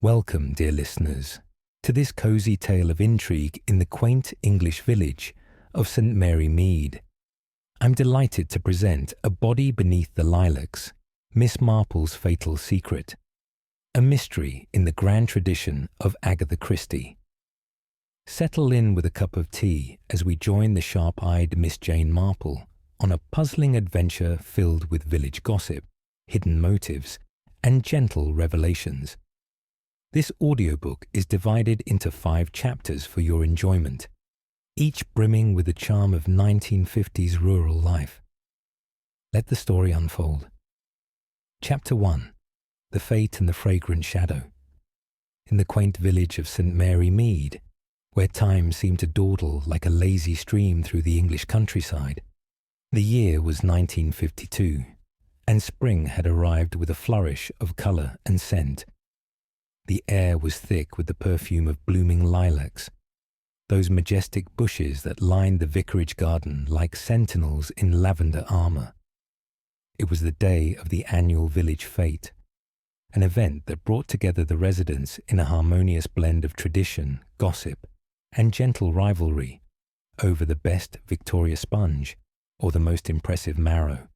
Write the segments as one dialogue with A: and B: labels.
A: Welcome, dear listeners, to this cosy tale of intrigue in the quaint English village of St. Mary Mead. I'm delighted to present A Body Beneath the Lilacs, Miss Marple's Fatal Secret, a mystery in the grand tradition of Agatha Christie. Settle in with a cup of tea as we join the sharp-eyed Miss Jane Marple on a puzzling adventure filled with village gossip, hidden motives, and gentle revelations. This audiobook is divided into 5 chapters for your enjoyment, each brimming with the charm of 1950s rural life. Let the story unfold. Chapter 1. The Fate and the Fragrant Shadow. In the quaint village of St. Mary Mead, where time seemed to dawdle like a lazy stream through the English countryside, the year was 1952, and spring had arrived with a flourish of colour and scent. The air was thick with the perfume of blooming lilacs, those majestic bushes that lined the vicarage garden like sentinels in lavender armour. It was the day of the annual village fete, an event that brought together the residents in a harmonious blend of tradition, gossip, and gentle rivalry over the best Victoria sponge or the most impressive marrow.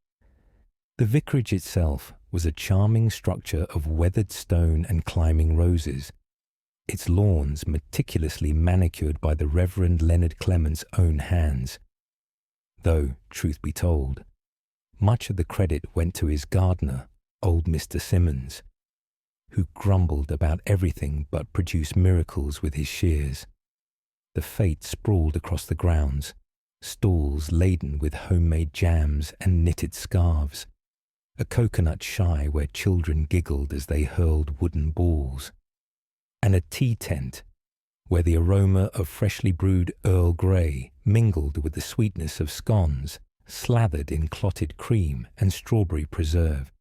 A: The vicarage itself was a charming structure of weathered stone and climbing roses, its lawns meticulously manicured by the Reverend Leonard Clement's own hands. Though, truth be told, much of the credit went to his gardener, old Mr. Simmons, who grumbled about everything but produced miracles with his shears. The fete sprawled across the grounds, stalls laden with homemade jams and knitted scarves, a coconut shy where children giggled as they hurled wooden balls, and a tea tent where the aroma of freshly brewed Earl Grey mingled with the sweetness of scones slathered in clotted cream and strawberry preserve.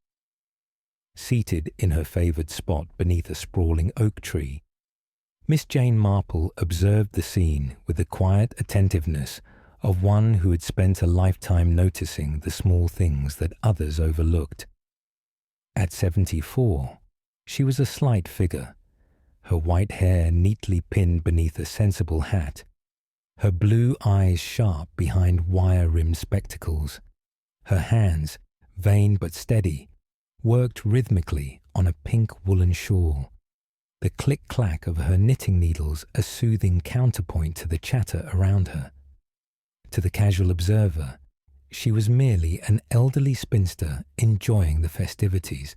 A: Seated in her favoured spot beneath a sprawling oak tree, Miss Jane Marple observed the scene with the quiet attentiveness of one who had spent a lifetime noticing the small things that others overlooked. At 74, she was a slight figure, her white hair neatly pinned beneath a sensible hat, her blue eyes sharp behind wire-rimmed spectacles. Her hands, vain but steady, worked rhythmically on a pink woolen shawl, the click-clack of her knitting needles a soothing counterpoint to the chatter around her. To the casual observer, she was merely an elderly spinster enjoying the festivities.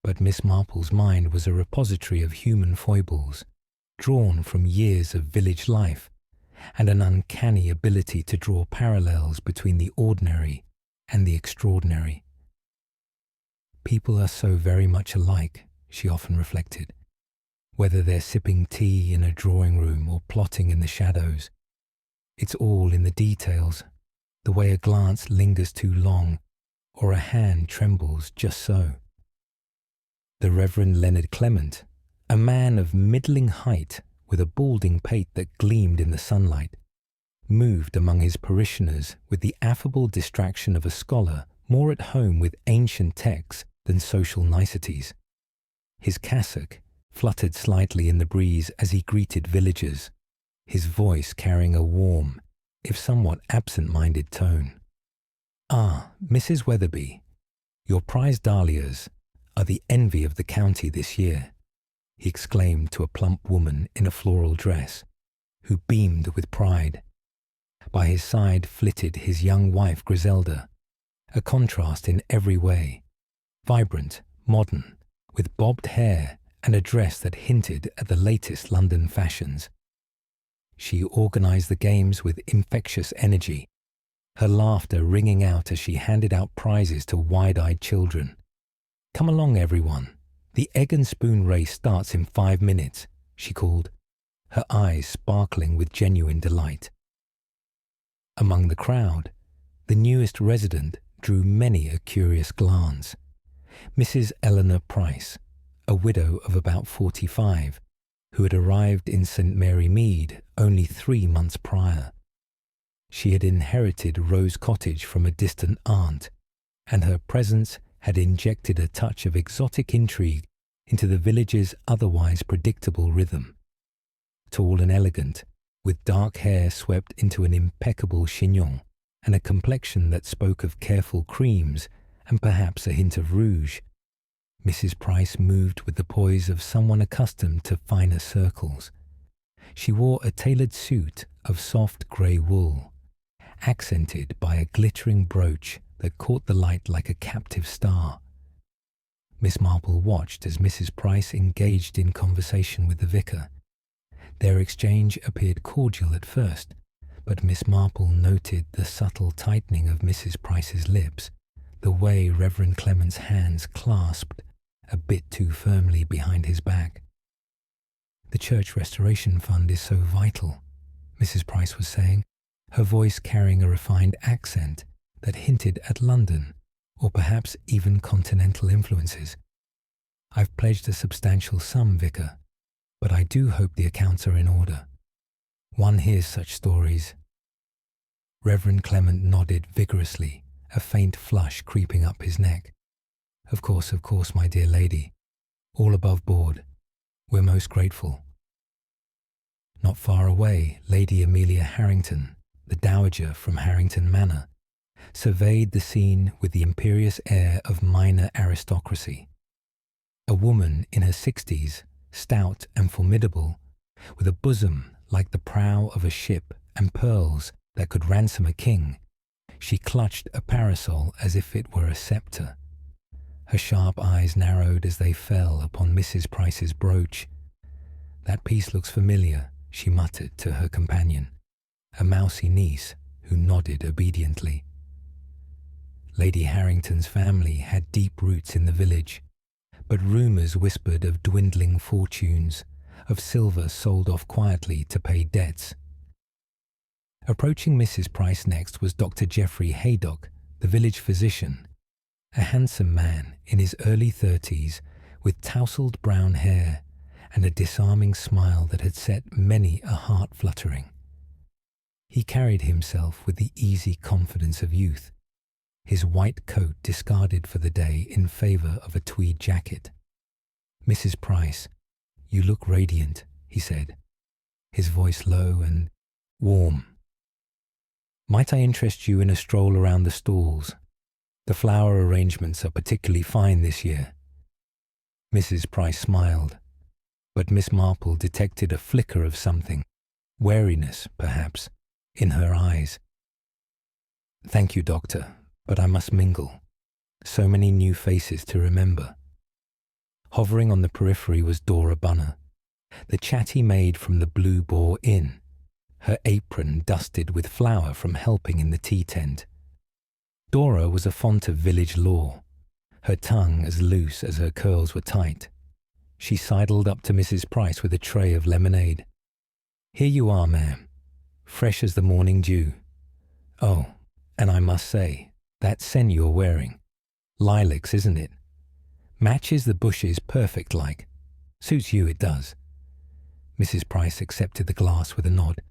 A: But Miss Marple's mind was a repository of human foibles, drawn from years of village life, and an uncanny ability to draw parallels between the ordinary and the extraordinary. People are so very much alike, she often reflected, whether they're sipping tea in a drawing room or plotting in the shadows. It's all in the details, the way a glance lingers too long, or a hand trembles just so. The Reverend Leonard Clement, a man of middling height with a balding pate that gleamed in the sunlight, moved among his parishioners with the affable distraction of a scholar more at home with ancient texts than social niceties. His cassock fluttered slightly in the breeze as he greeted villagers, his voice carrying a warm, if somewhat absent-minded tone. "Ah, Mrs. Weatherby, your prize dahlias are the envy of the county this year," he exclaimed to a plump woman in a floral dress, who beamed with pride. By his side flitted his young wife Griselda, a contrast in every way, vibrant, modern, with bobbed hair and a dress that hinted at the latest London fashions. She organised the games with infectious energy, her laughter ringing out as she handed out prizes to wide-eyed children. "Come along, everyone. The egg and spoon race starts in 5 minutes," she called, her eyes sparkling with genuine delight. Among the crowd, the newest resident drew many a curious glance. Mrs. Eleanor Price, a widow of about 45, who had arrived in St. Mary Mead only 3 months prior. She had inherited Rose Cottage from a distant aunt, and her presence had injected a touch of exotic intrigue into the village's otherwise predictable rhythm. Tall and elegant, with dark hair swept into an impeccable chignon, and a complexion that spoke of careful creams and perhaps a hint of rouge, Mrs. Price moved with the poise of someone accustomed to finer circles. She wore a tailored suit of soft grey wool, accented by a glittering brooch that caught the light like a captive star. Miss Marple watched as Mrs. Price engaged in conversation with the vicar. Their exchange appeared cordial at first, but Miss Marple noted the subtle tightening of Mrs. Price's lips, the way Reverend Clement's hands clasped a bit too firmly behind his back. "The Church Restoration Fund is so vital," Mrs. Price was saying, her voice carrying a refined accent that hinted at London, or perhaps even continental influences. "I've pledged a substantial sum, Vicar, but I do hope the accounts are in order. One hears such stories." Reverend Clement nodded vigorously, a faint flush creeping up his neck. Of course, my dear lady. All above board. We're most grateful." Not far away, Lady Amelia Harrington, the dowager from Harrington Manor, surveyed the scene with the imperious air of minor aristocracy. A woman in her 60s, stout and formidable, with a bosom like the prow of a ship and pearls that could ransom a king, she clutched a parasol as if it were a sceptre. Her sharp eyes narrowed as they fell upon Mrs. Price's brooch. "That piece looks familiar," she muttered to her companion, a mousy niece who nodded obediently. Lady Harrington's family had deep roots in the village, but rumours whispered of dwindling fortunes, of silver sold off quietly to pay debts. Approaching Mrs. Price next was Dr. Geoffrey Haydock, the village physician, a handsome man in his early 30s with tousled brown hair and a disarming smile that had set many a heart fluttering. He carried himself with the easy confidence of youth, his white coat discarded for the day in favour of a tweed jacket. "Mrs. Price, you look radiant," he said, his voice low and warm. "Might I interest you in a stroll around the stalls? The flower arrangements are particularly fine this year." Mrs. Price smiled, but Miss Marple detected a flicker of something, wariness perhaps, in her eyes. "Thank you, Doctor, but I must mingle. So many new faces to remember." Hovering on the periphery was Dora Bunner, the chatty maid from the Blue Boar Inn, her apron dusted with flour from helping in the tea tent. Dora was a font of village lore, her tongue as loose as her curls were tight. She sidled up to Mrs. Price with a tray of lemonade. "Here you are, ma'am, fresh as the morning dew. Oh, and I must say, that scent you're wearing, lilacs, isn't it? Matches the bushes perfect like. Suits you, it does." Mrs. Price accepted the glass with a nod.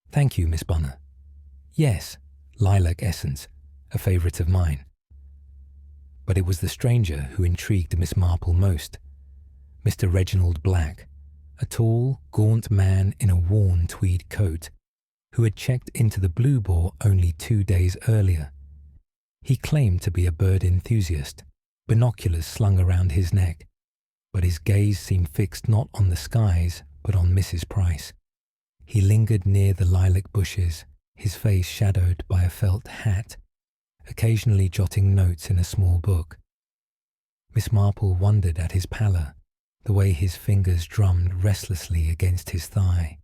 A: "Thank you, Miss Bunner. Yes, lilac essence, a favourite of mine." But it was the stranger who intrigued Miss Marple most. Mr. Reginald Black, a tall, gaunt man in a worn tweed coat, who had checked into the Blue Boar only 2 days earlier. He claimed to be a bird enthusiast, binoculars slung around his neck, but his gaze seemed fixed not on the skies, but on Mrs. Price. He lingered near the lilac bushes, his face shadowed by a felt hat, occasionally jotting notes in a small book. Miss Marple wondered at his pallor, the way his fingers drummed restlessly against his thigh.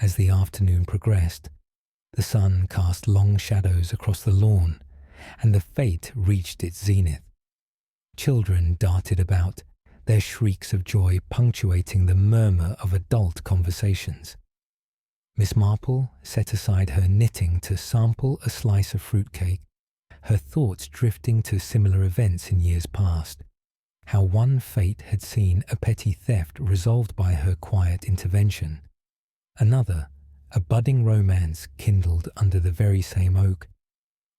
A: As the afternoon progressed, the sun cast long shadows across the lawn, and the fete reached its zenith. Children darted about, their shrieks of joy punctuating the murmur of adult conversations. Miss Marple set aside her knitting to sample a slice of fruitcake, her thoughts drifting to similar events in years past, how one fate had seen a petty theft resolved by her quiet intervention, another, a budding romance kindled under the very same oak.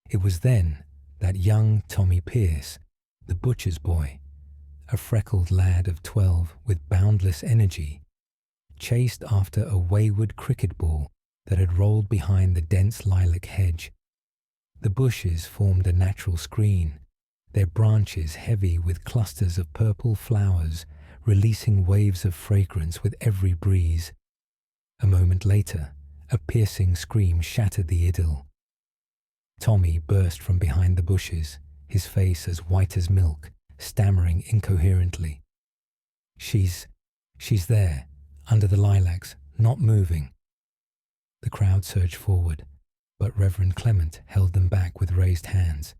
A: It was then that young Tommy Pierce, the butcher's boy, a freckled lad of 12 with boundless energy, chased after a wayward cricket ball that had rolled behind the dense lilac hedge. The bushes formed a natural screen, their branches heavy with clusters of purple flowers releasing waves of fragrance with every breeze. A moment later, a piercing scream shattered the idyll. Tommy burst from behind the bushes, his face as white as milk, stammering incoherently. She's there, under the lilacs, not moving." The crowd surged forward, but Reverend Clement held them back with raised hands.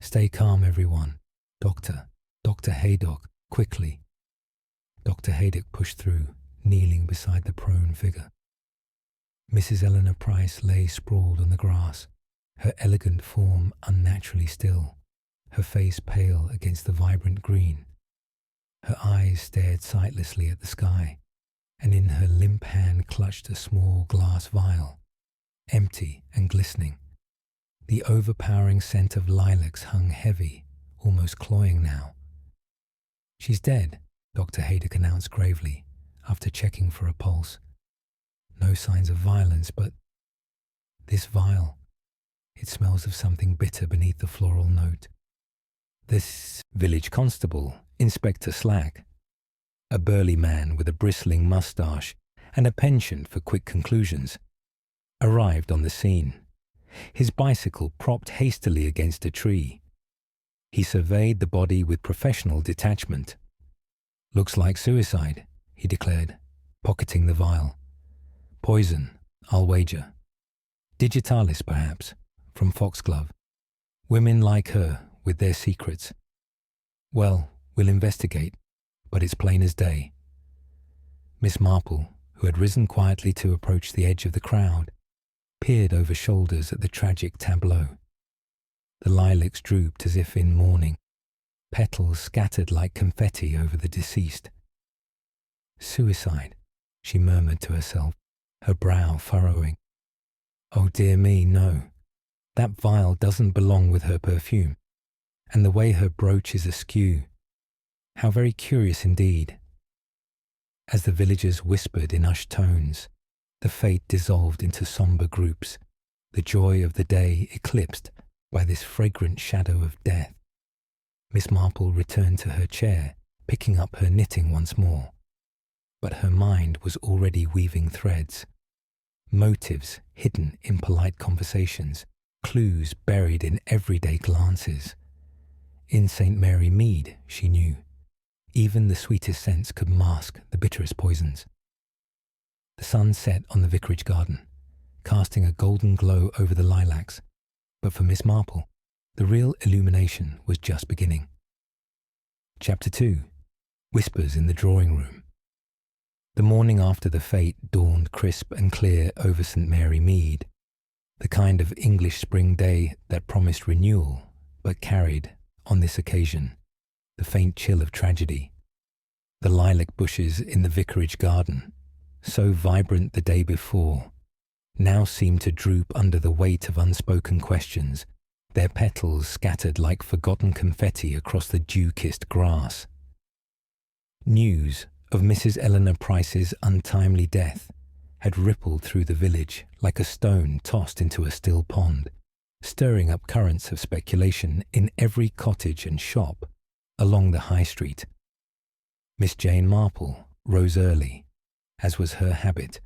A: "Stay calm, everyone. Dr. Haydock, quickly." Dr. Haydock pushed through, kneeling beside the prone figure. Mrs. Eleanor Price lay sprawled on the grass, her elegant form unnaturally still, her face pale against the vibrant green. Her eyes stared sightlessly at the sky, and in her limp hand clutched a small glass vial, empty and glistening. The overpowering scent of lilacs hung heavy, almost cloying now. "She's dead," Dr. Haydock announced gravely, after checking for a pulse. "No signs of violence, but this vial, it smells of something bitter beneath the floral note." This village constable, Inspector Slack, a burly man with a bristling moustache and a penchant for quick conclusions, arrived on the scene, his bicycle propped hastily against a tree. He surveyed the body with professional detachment. "Looks like suicide," he declared, pocketing the vial. "Poison, I'll wager. Digitalis, perhaps, from Foxglove. Women like her, with their secrets. Well, we'll investigate, but it's plain as day." Miss Marple, who had risen quietly to approach the edge of the crowd, peered over shoulders at the tragic tableau. The lilacs drooped as if in mourning, petals scattered like confetti over the deceased. "Suicide," she murmured to herself, her brow furrowing. "Oh dear me, no. That vial doesn't belong with her perfume, and the way her brooch is askew. How very curious indeed." As the villagers whispered in hushed tones, the fete dissolved into sombre groups, the joy of the day eclipsed by this fragrant shadow of death. Miss Marple returned to her chair, picking up her knitting once more. But her mind was already weaving threads. Motives hidden in polite conversations, clues buried in everyday glances. In St. Mary Mead, she knew, even the sweetest scents could mask the bitterest poisons. The sun set on the vicarage garden, casting a golden glow over the lilacs, but for Miss Marple, the real illumination was just beginning. Chapter 2. Whispers in the Drawing Room. The morning after the fete dawned crisp and clear over St. Mary Mead, the kind of English spring day that promised renewal, but carried, on this occasion, the faint chill of tragedy. The lilac bushes in the vicarage garden, so vibrant the day before, now seemed to droop under the weight of unspoken questions, their petals scattered like forgotten confetti across the dew-kissed grass. News of Mrs. Eleanor Price's untimely death had rippled through the village like a stone tossed into a still pond, stirring up currents of speculation in every cottage and shop along the high street. Miss Jane Marple rose early, as was her habit,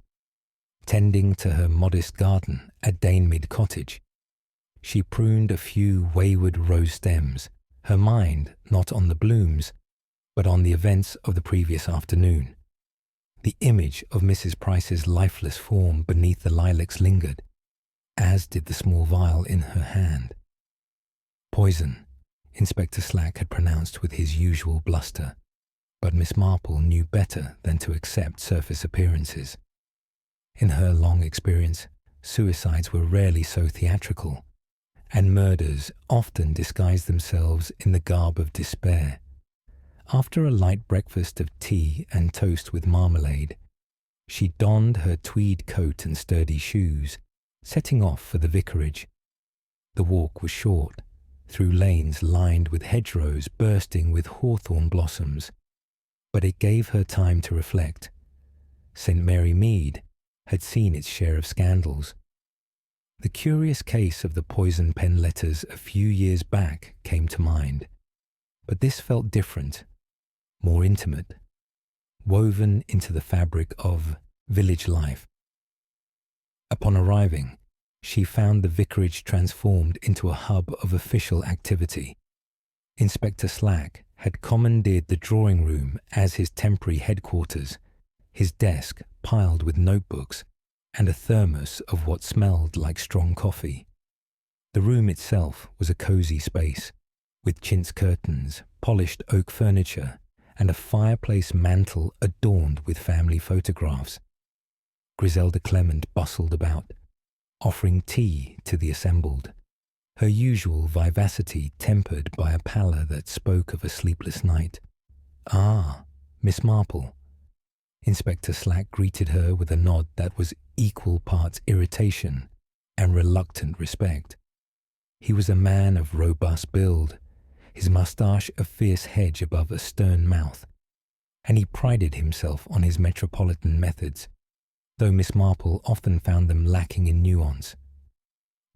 A: tending to her modest garden at Danemid Cottage. She pruned a few wayward rose stems, her mind not on the blooms, but on the events of the previous afternoon. The image of Mrs. Price's lifeless form beneath the lilacs lingered, as did the small vial in her hand. Poison, Inspector Slack had pronounced with his usual bluster, but Miss Marple knew better than to accept surface appearances. In her long experience, suicides were rarely so theatrical, and murders often disguised themselves in the garb of despair. After a light breakfast of tea and toast with marmalade, she donned her tweed coat and sturdy shoes, setting off for the vicarage. The walk was short, through lanes lined with hedgerows bursting with hawthorn blossoms, but it gave her time to reflect. St. Mary Mead had seen its share of scandals. The curious case of the poison pen letters a few years back came to mind, but this felt different, more intimate, woven into the fabric of village life. Upon arriving, she found the vicarage transformed into a hub of official activity. Inspector Slack had commandeered the drawing room as his temporary headquarters, his desk piled with notebooks and a thermos of what smelled like strong coffee. The room itself was a cosy space, with chintz curtains, polished oak furniture, and a fireplace mantel adorned with family photographs. Griselda Clement bustled about, offering tea to the assembled, her usual vivacity tempered by a pallor that spoke of a sleepless night. "Ah, Miss Marple." Inspector Slack greeted her with a nod that was equal parts irritation and reluctant respect. He was a man of robust build, his moustache a fierce hedge above a stern mouth, and he prided himself on his metropolitan methods, though Miss Marple often found them lacking in nuance.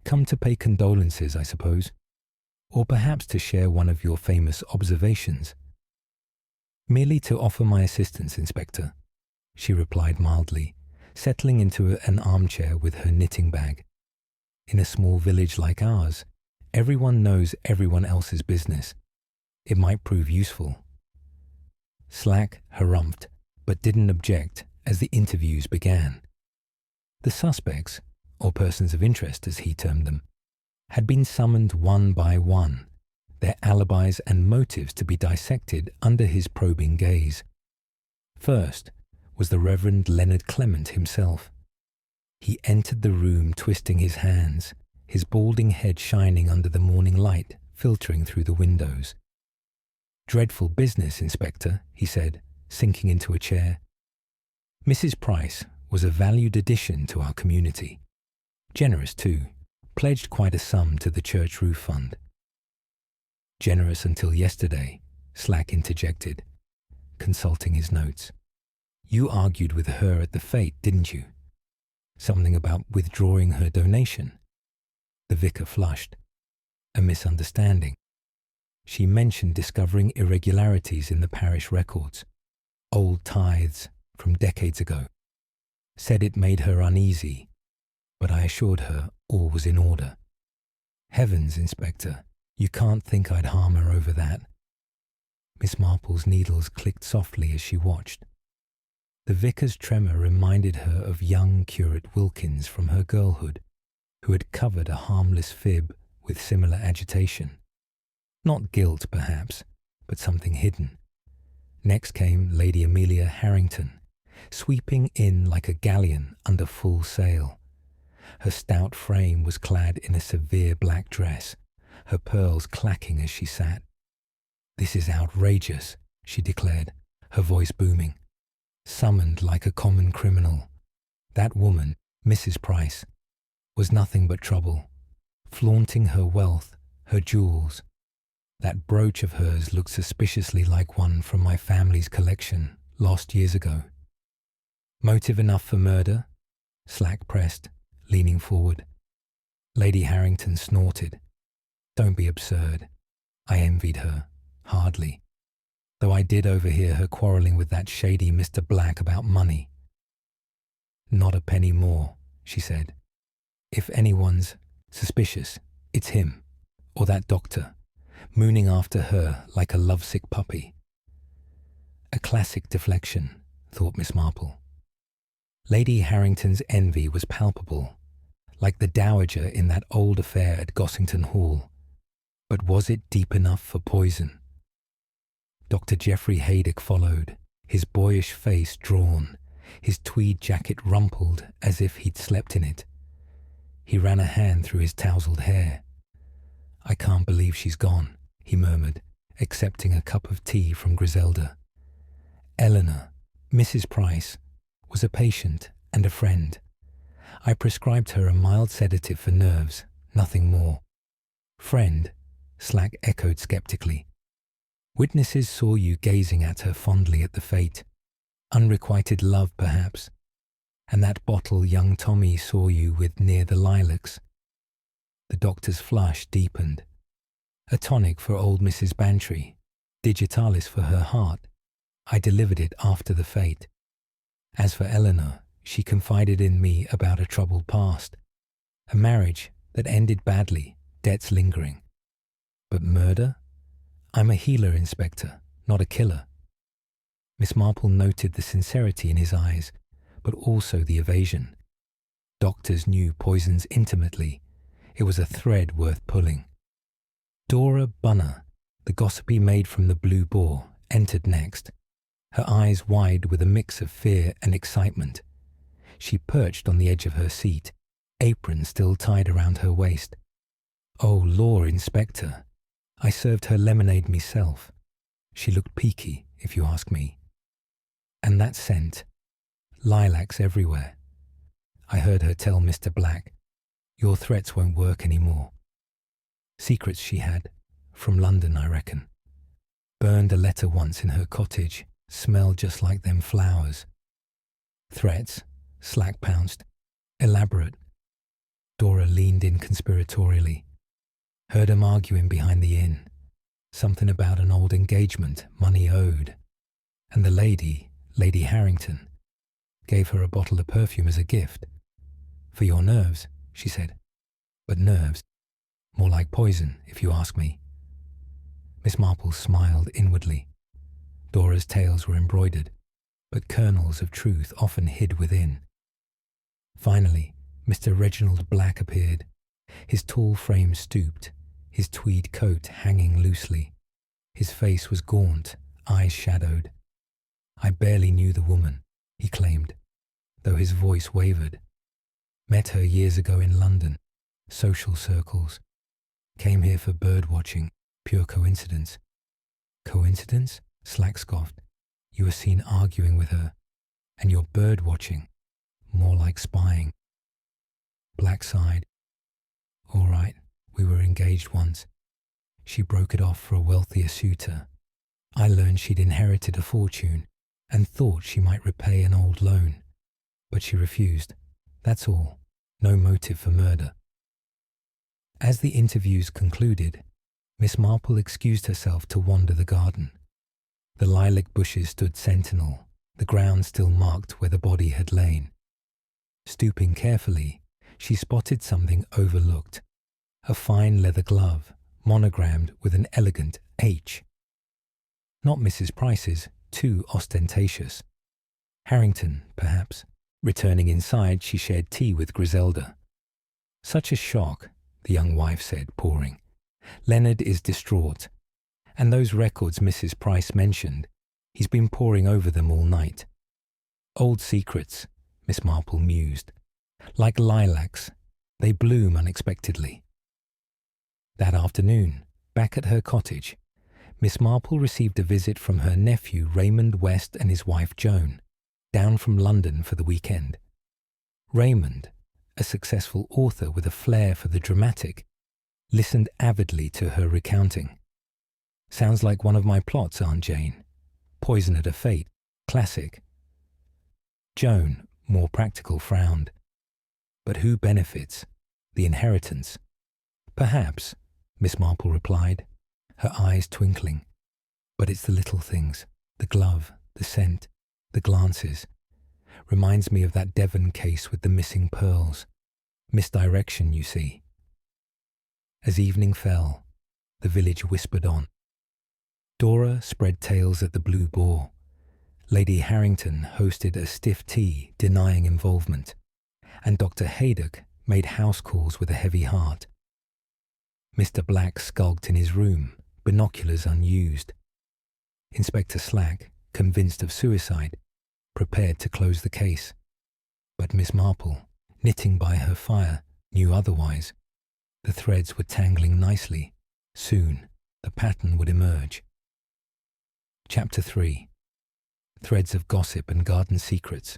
A: "Come to pay condolences, I suppose, or perhaps to share one of your famous observations." "Merely to offer my assistance, Inspector," she replied mildly, settling into an armchair with her knitting bag. "In a small village like ours, everyone knows everyone else's business. It might prove useful." Slack harumphed, but didn't object as the interviews began. The suspects, or persons of interest as he termed them, had been summoned one by one, their alibis and motives to be dissected under his probing gaze. First was the Reverend Leonard Clement himself. He entered the room twisting his hands, his balding head shining under the morning light filtering through the windows. "Dreadful business, Inspector," he said, sinking into a chair. Mrs. Price was a valued addition to our community. Generous, too, pledged quite a sum to the church roof fund. "Generous until yesterday," Slack interjected, consulting his notes. "You argued with her at the fete, didn't you? Something about withdrawing her donation." The vicar flushed. "A misunderstanding. She mentioned discovering irregularities in the parish records, old tithes from decades ago. Said it made her uneasy, but I assured her all was in order." "Heavens, Inspector, you can't think I'd harm her over that." Miss Marple's needles clicked softly as she watched. The vicar's tremor reminded her of young Curate Wilkins from her girlhood, who had covered a harmless fib with similar agitation. Not guilt, perhaps, but something hidden. Next came Lady Amelia Harrington, sweeping in like a galleon under full sail. Her stout frame was clad in a severe black dress, her pearls clacking as she sat. "This is outrageous," she declared, her voice booming. "Summoned like a common criminal. That woman, Mrs. Price, was nothing but trouble, flaunting her wealth, her jewels. That brooch of hers looked suspiciously like one from my family's collection, lost years ago." "Motive enough for murder?" Slack pressed, leaning forward. Lady Harrington snorted. "Don't be absurd. I envied her, hardly, though I did overhear her quarrelling with that shady Mr. Black about money." "Not a penny more," she said. "If anyone's suspicious, it's him, or that doctor, mooning after her like a lovesick puppy." A classic deflection, thought Miss Marple. Lady Harrington's envy was palpable, like the dowager in that old affair at Gossington Hall. But was it deep enough for poison? Dr. Geoffrey Haydock followed, his boyish face drawn, his tweed jacket rumpled as if he'd slept in it. He ran a hand through his tousled hair. "I can't believe she's gone," he murmured, accepting a cup of tea from Griselda. "Eleanor, Mrs. Price, was a patient and a friend. I prescribed her a mild sedative for nerves, nothing more. Friend, Slack echoed skeptically. Witnesses saw you gazing at her fondly at the fete. Unrequited love, perhaps. And that bottle young Tommy saw you with near the lilacs. The doctor's flush deepened. A tonic for old Mrs. Bantry, digitalis for her heart. I delivered it after the fete. As for Eleanor, she confided in me about a troubled past. A marriage that ended badly, debts lingering. But murder? I'm a healer, Inspector, not a killer. Miss Marple noted the sincerity in his eyes, but also the evasion. Doctors knew poisons intimately. It was a thread worth pulling. Dora Bunner, the gossipy maid from the Blue Boar, entered next, her eyes wide with a mix of fear and excitement. She perched on the edge of her seat, apron still tied around her waist. Oh, law, Inspector, I served her lemonade myself. She looked peaky, if you ask me. And that scent, lilacs everywhere. I heard her tell Mr. Black, your threats won't work anymore. Secrets she had, from London, I reckon. Burned a letter once in her cottage, smelled just like them flowers. Threats, Slack pounced, elaborate. Dora leaned in conspiratorially. Heard 'em arguing behind the inn. Something about an old engagement, money owed. And the lady, Lady Harrington, gave her a bottle of perfume as a gift. For your nerves, she said. But nerves, more like poison, if you ask me. Miss Marple smiled inwardly. Dora's tales were embroidered, but kernels of truth often hid within. Finally, Mr. Reginald Black appeared. His tall frame stooped, his tweed coat hanging loosely. His face was gaunt, eyes shadowed. I barely knew the woman, he claimed, though his voice wavered. Met her years ago in London, social circles. Came here for bird watching, pure coincidence. Coincidence? Slack scoffed. You were seen arguing with her, and you're bird watching, more like spying. Black sighed. All right, we were engaged once. She broke it off for a wealthier suitor. I learned she'd inherited a fortune and thought she might repay an old loan. But she refused. That's all. No motive for murder. As the interviews concluded, Miss Marple excused herself to wander the garden. The lilac bushes stood sentinel, the ground still marked where the body had lain. Stooping carefully, she spotted something overlooked. A fine leather glove, monogrammed with an elegant H. Not Mrs. Price's, too ostentatious. Harrington, perhaps. Returning inside, she shared tea with Griselda. Such a shock, the young wife said, pouring. Leonard is distraught. And those records Mrs. Price mentioned, he's been poring over them all night. Old secrets, Miss Marple mused. Like lilacs, they bloom unexpectedly. That afternoon, back at her cottage, Miss Marple received a visit from her nephew Raymond West and his wife Joan, down from London for the weekend. Raymond, a successful author with a flair for the dramatic, listened avidly to her recounting. Sounds like one of my plots, Aunt Jane. Poison at a fete, classic. Joan, more practical, frowned. But who benefits? The inheritance. Perhaps, Miss Marple replied, her eyes twinkling. But it's the little things, the glove, the scent, the glances. Reminds me of that Devon case with the missing pearls. Misdirection, you see. As evening fell, the village whispered on. Dora spread tales at the Blue Boar. Lady Harrington hosted a stiff tea denying involvement, and Dr. Haydock made house calls with a heavy heart. Mr. Black skulked in his room, binoculars unused. Inspector Slack, convinced of suicide, prepared to close the case. But Miss Marple, knitting by her fire, knew otherwise. The threads were tangling nicely. Soon, the pattern would emerge. Chapter 3. Threads of Gossip and Garden Secrets.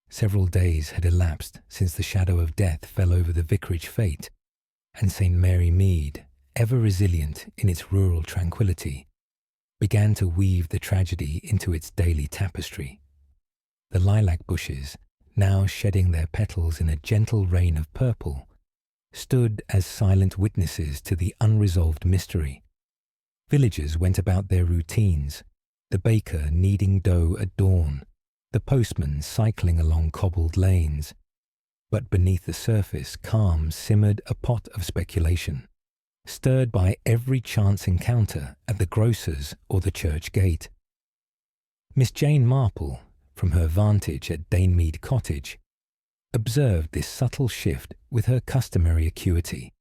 A: Several days had elapsed since the shadow of death fell over the vicarage fete, and St. Mary Mead, ever resilient in its rural tranquility, began to weave the tragedy into its daily tapestry. The lilac bushes, now shedding their petals in a gentle rain of purple, stood as silent witnesses to the unresolved mystery. Villagers went about their routines, the baker kneading dough at dawn, the postman cycling along cobbled lanes. But beneath the surface calm simmered a pot of speculation, stirred by every chance encounter at the grocer's or the church gate. Miss Jane Marple, from her vantage at Mead Cottage, observed this subtle shift with her customary acuity.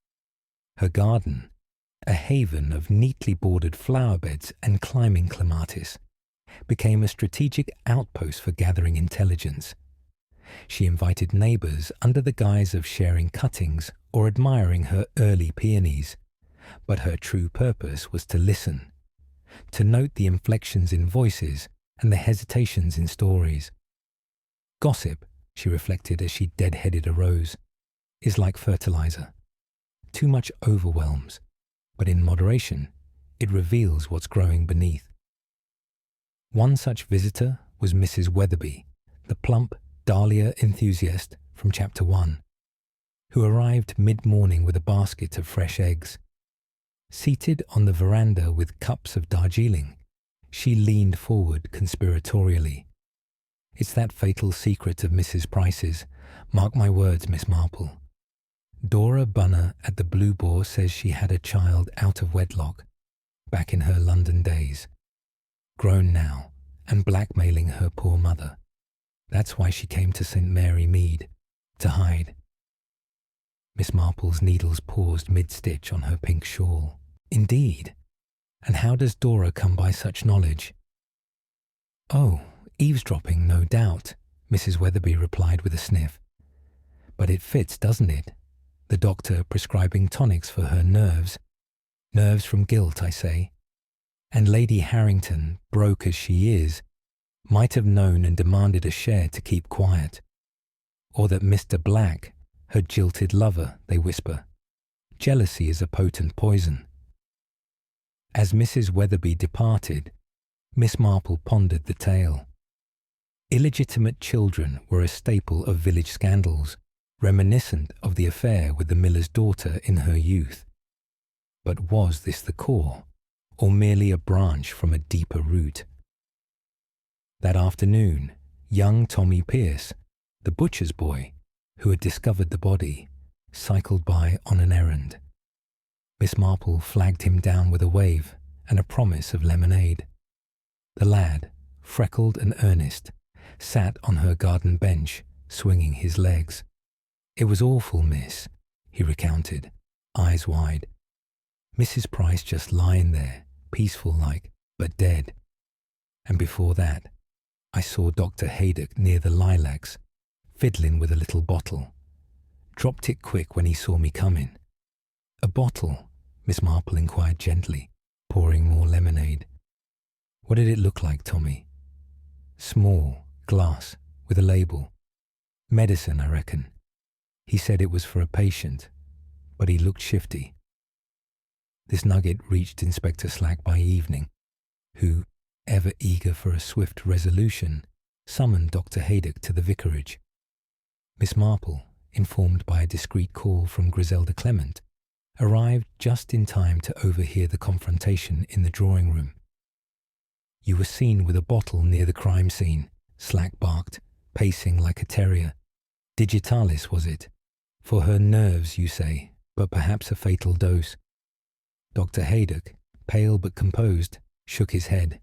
A: Her garden, a haven of neatly bordered flower beds and climbing clematis, became a strategic outpost for gathering intelligence. She invited neighbours under the guise of sharing cuttings or admiring her early peonies, but her true purpose was to listen, to note the inflections in voices and the hesitations in stories. Gossip, she reflected as she dead-headed a rose, is like fertilizer. Too much overwhelms, but in moderation, it reveals what's growing beneath. One such visitor was Mrs. Weatherby, the plump dahlia enthusiast from Chapter 1, who arrived mid-morning with a basket of fresh eggs. Seated on the veranda with cups of Darjeeling, she leaned forward conspiratorially. "It's that fatal secret of Mrs. Price's. Mark my words, Miss Marple. Dora Bunner at the Blue Boar says she had a child out of wedlock, back in her London days. Grown now, and blackmailing her poor mother. That's why she came to St. Mary Mead, to hide." Miss Marple's needles paused mid-stitch on her pink shawl. "Indeed? And how does Dora come by such knowledge?" "Oh, eavesdropping, no doubt," Mrs. Weatherby replied with a sniff. "But it fits, doesn't it? The doctor prescribing tonics for her nerves. Nerves from guilt, I say. And Lady Harrington, broke as she is, might have known and demanded a share to keep quiet. Or that Mr. Black, her jilted lover, they whisper. Jealousy is a potent poison." As Mrs. Weatherby departed, Miss Marple pondered the tale. Illegitimate children were a staple of village scandals, reminiscent of the affair with the miller's daughter in her youth. But was this the core, or merely a branch from a deeper root? That afternoon, young Tommy Pierce, the butcher's boy, who had discovered the body, cycled by on an errand. Miss Marple flagged him down with a wave and a promise of lemonade. The lad, freckled and earnest, sat on her garden bench, swinging his legs. "It was awful, miss," he recounted, eyes wide. "Mrs. Price just lying there, peaceful-like, but dead. And before that, I saw Dr. Haydock near the Lilacs, fiddling with a little bottle. Dropped it quick when he saw me coming." "A bottle?" Miss Marple inquired gently, pouring more lemonade. "What did it look like, Tommy?" "Small, glass, with a label. Medicine, I reckon. He said it was for a patient, but he looked shifty." This nugget reached Inspector Slack by evening, who, ever eager for a swift resolution, summoned Dr. Haydock to the vicarage. Miss Marple, informed by a discreet call from Griselda Clement, arrived just in time to overhear the confrontation in the drawing room. "You were seen with a bottle near the crime scene," Slack barked, pacing like a terrier. "Digitalis, was it? For her nerves, you say, but perhaps a fatal dose." Dr. Haydock, pale but composed, shook his head.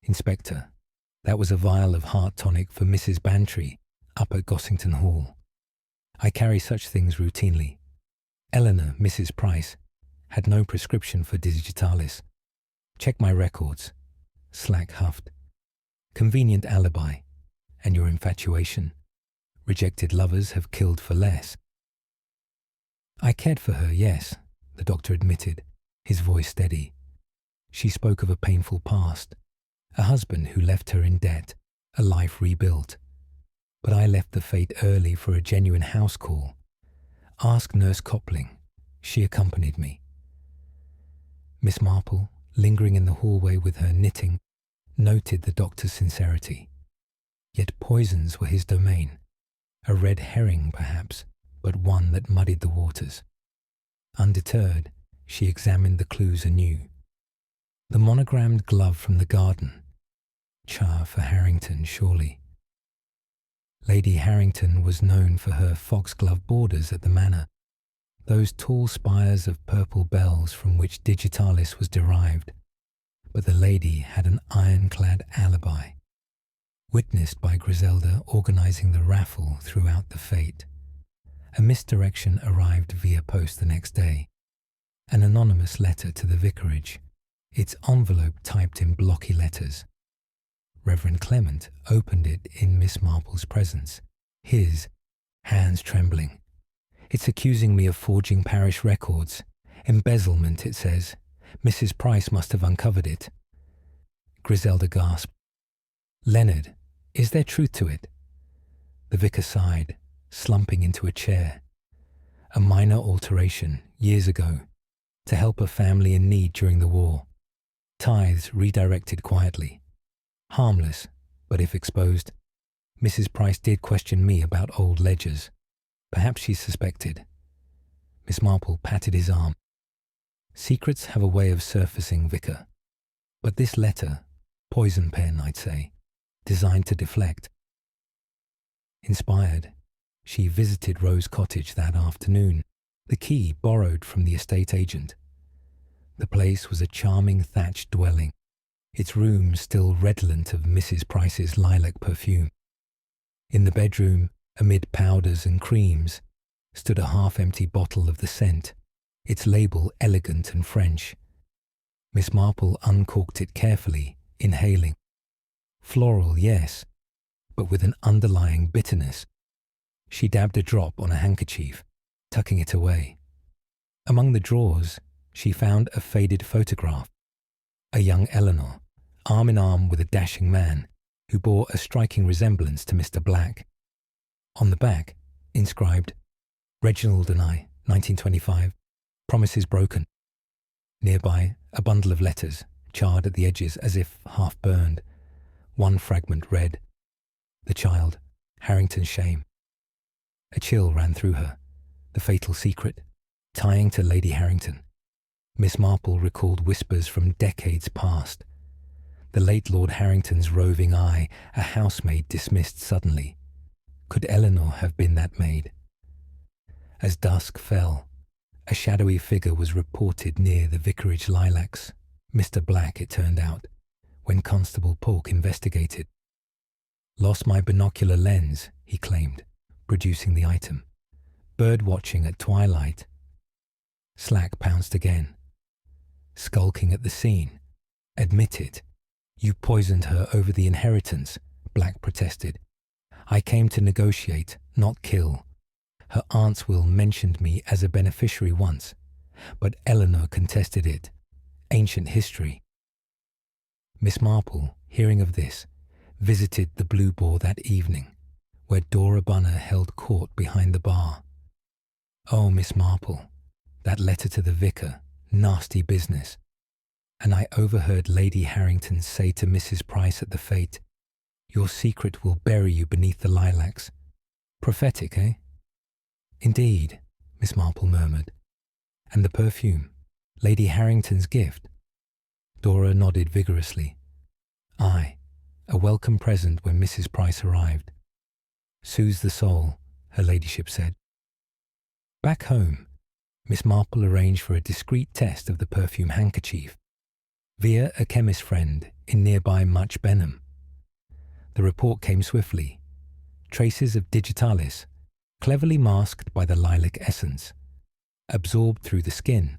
A: "Inspector, that was a vial of heart tonic for Mrs. Bantry up at Gossington Hall. I carry such things routinely. Eleanor, Mrs. Price, had no prescription for digitalis. Check my records." Slack huffed. "Convenient alibi. And your infatuation. Rejected lovers have killed for less." "I cared for her, yes," the doctor admitted, his voice steady. "She spoke of a painful past, a husband who left her in debt, a life rebuilt. But I left the fete early for a genuine house call. Ask Nurse Copling. She accompanied me. Miss Marple, lingering in the hallway with her knitting, noted the doctor's sincerity. Yet poisons were his domain. A red herring, perhaps, but one that muddied the waters. Undeterred, she examined the clues anew. The monogrammed glove from the garden. Char for Harrington, surely. Lady Harrington was known for her foxglove borders at the manor, those tall spires of purple bells from which digitalis was derived. But the lady had an ironclad alibi, witnessed by Griselda organising the raffle throughout the fete. A misdirection arrived via post the next day, an anonymous letter to the vicarage, its envelope typed in blocky letters. Reverend Clement opened it in Miss Marple's presence, his hands trembling. It's accusing me of forging parish records. Embezzlement, it says. Mrs. Price must have uncovered it. Griselda gasped. Leonard, is there truth to it? The vicar sighed, slumping into a chair. A minor alteration, years ago, to help a family in need during the war. Tithes redirected quietly. Harmless, but if exposed. Mrs. Price did question me about old ledgers. Perhaps she suspected. Miss Marple patted his arm. Secrets have a way of surfacing, Vicar. But this letter, poison pen, I'd say, designed to deflect. Inspired, she visited Rose Cottage that afternoon, the key borrowed from the estate agent. The place was a charming thatched dwelling, its rooms still redolent of Mrs. Price's lilac perfume. In the bedroom, amid powders and creams, stood a half-empty bottle of the scent, its label elegant and French. Miss Marple uncorked it carefully, inhaling. Floral, yes, but with an underlying bitterness. She dabbed a drop on a handkerchief, tucking it away. Among the drawers, she found a faded photograph. A young Eleanor, arm in arm with a dashing man, who bore a striking resemblance to Mr. Black. On the back, inscribed, Reginald and I, 1925, promises broken. Nearby, a bundle of letters, charred at the edges as if half burned. One fragment read, The child, Harrington's shame. A chill ran through her. The fatal secret, tying to Lady Harrington. Miss Marple recalled whispers from decades past. The late Lord Harrington's roving eye, a housemaid dismissed suddenly. Could Eleanor have been that maid? As dusk fell, a shadowy figure was reported near the vicarage lilacs. Mr. Black, it turned out, when Constable Polk investigated. Lost my binocular lens, he claimed, producing the item. Bird watching at twilight. Slack pounced again. Skulking at the scene. Admitted. You poisoned her over the inheritance, Black protested. I came to negotiate, not kill. Her aunt's will mentioned me as a beneficiary once, but Eleanor contested it. Ancient history. Miss Marple, hearing of this, visited the Blue Boar that evening, where Dora Bunner held court behind the bar. Oh, Miss Marple, that letter to the vicar, nasty business. And I overheard Lady Harrington say to Mrs. Price at the fete, Your secret will bury you beneath the lilacs. Prophetic, eh? Indeed, Miss Marple murmured. And the perfume, Lady Harrington's gift? Dora nodded vigorously. Aye, a welcome present when Mrs. Price arrived. Soothes the soul, her ladyship said. Back home, Miss Marple arranged for a discreet test of the perfume handkerchief, via a chemist friend in nearby Much Benham. The report came swiftly. Traces of digitalis, cleverly masked by the lilac essence. Absorbed through the skin,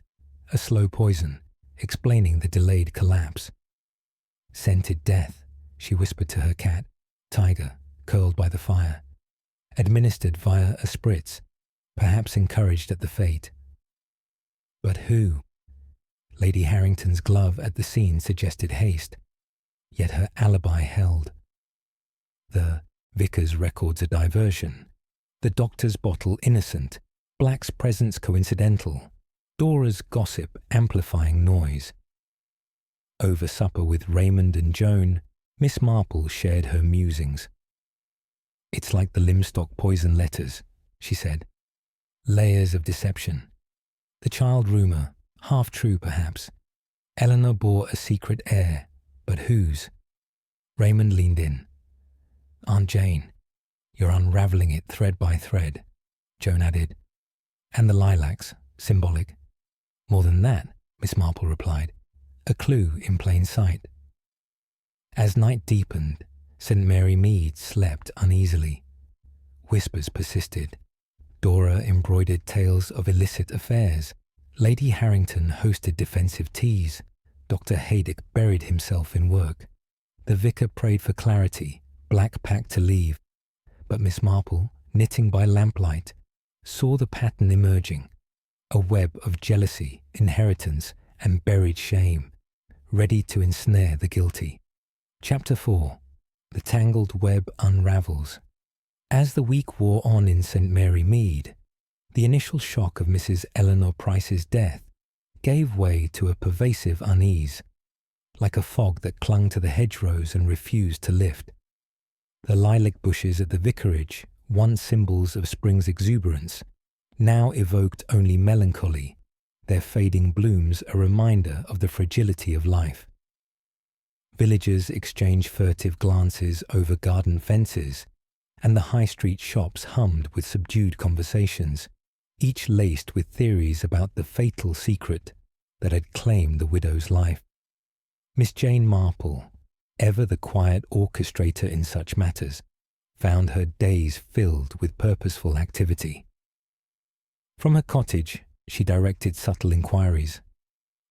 A: a slow poison, explaining the delayed collapse. Scented death, she whispered to her cat, Tiger, curled by the fire. Administered via a spritz, perhaps encouraged at the fete. But who? Lady Harrington's glove at the scene suggested haste, yet her alibi held. The vicar's records a diversion, the doctor's bottle innocent, Black's presence coincidental. Dora's gossip amplifying noise. Over supper with Raymond and Joan, Miss Marple shared her musings. "It's like the Limstock poison letters," she said. "Layers of deception. The child rumour, half true perhaps. Eleanor bore a secret heir, but whose?" Raymond leaned in. "Aunt Jane, you're unravelling it thread by thread," Joan added. "And the lilacs, symbolic." "More than that," Miss Marple replied. "A clue in plain sight." As night deepened, St. Mary Mead slept uneasily. Whispers persisted. Dora embroidered tales of illicit affairs. Lady Harrington hosted defensive teas. Dr. Haydock buried himself in work. The vicar prayed for clarity, black pact to leave. But Miss Marple, knitting by lamplight, saw the pattern emerging, a web of jealousy, inheritance, and buried shame, ready to ensnare the guilty. Chapter 4. The Tangled Web Unravels. As the week wore on in St. Mary Mead, the initial shock of Mrs. Eleanor Price's death gave way to a pervasive unease, like a fog that clung to the hedgerows and refused to lift. The lilac bushes at the vicarage, once symbols of spring's exuberance, now evoked only melancholy, their fading blooms a reminder of the fragility of life. Villagers exchanged furtive glances over garden fences, and the high street shops hummed with subdued conversations, each laced with theories about the fatal secret that had claimed the widow's life. Miss Jane Marple, ever the quiet orchestrator in such matters, found her days filled with purposeful activity. From her cottage, she directed subtle inquiries,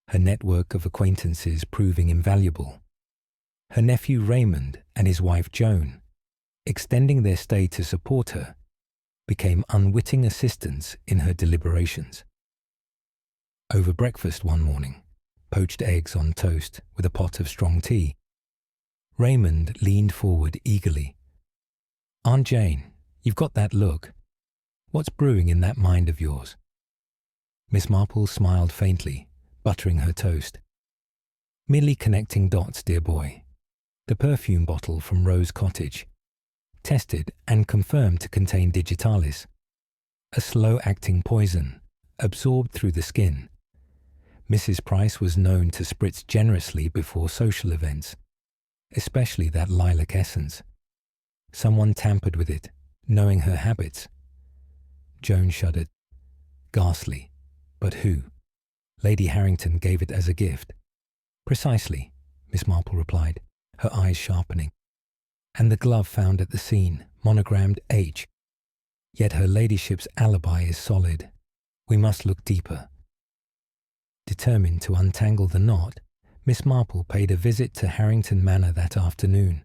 A: her network of acquaintances proving invaluable. Her nephew Raymond and his wife Joan, extending their stay to support her, became unwitting assistants in her deliberations. Over breakfast one morning, poached eggs on toast with a pot of strong tea, Raymond leaned forward eagerly. "Aunt Jane, you've got that look. What's brewing in that mind of yours?" Miss Marple smiled faintly, buttering her toast. "Merely connecting dots, dear boy. The perfume bottle from Rose Cottage, tested and confirmed to contain digitalis, a slow-acting poison, absorbed through the skin. Mrs. Price was known to spritz generously before social events, especially that lilac essence. Someone tampered with it, knowing her habits." Joan shuddered. "Ghastly. But who?" "Lady Harrington gave it as a gift." "Precisely," Miss Marple replied, her eyes sharpening. "And the glove found at the scene, monogrammed H. Yet her ladyship's alibi is solid. We must look deeper." Determined to untangle the knot, Miss Marple paid a visit to Harrington Manor that afternoon.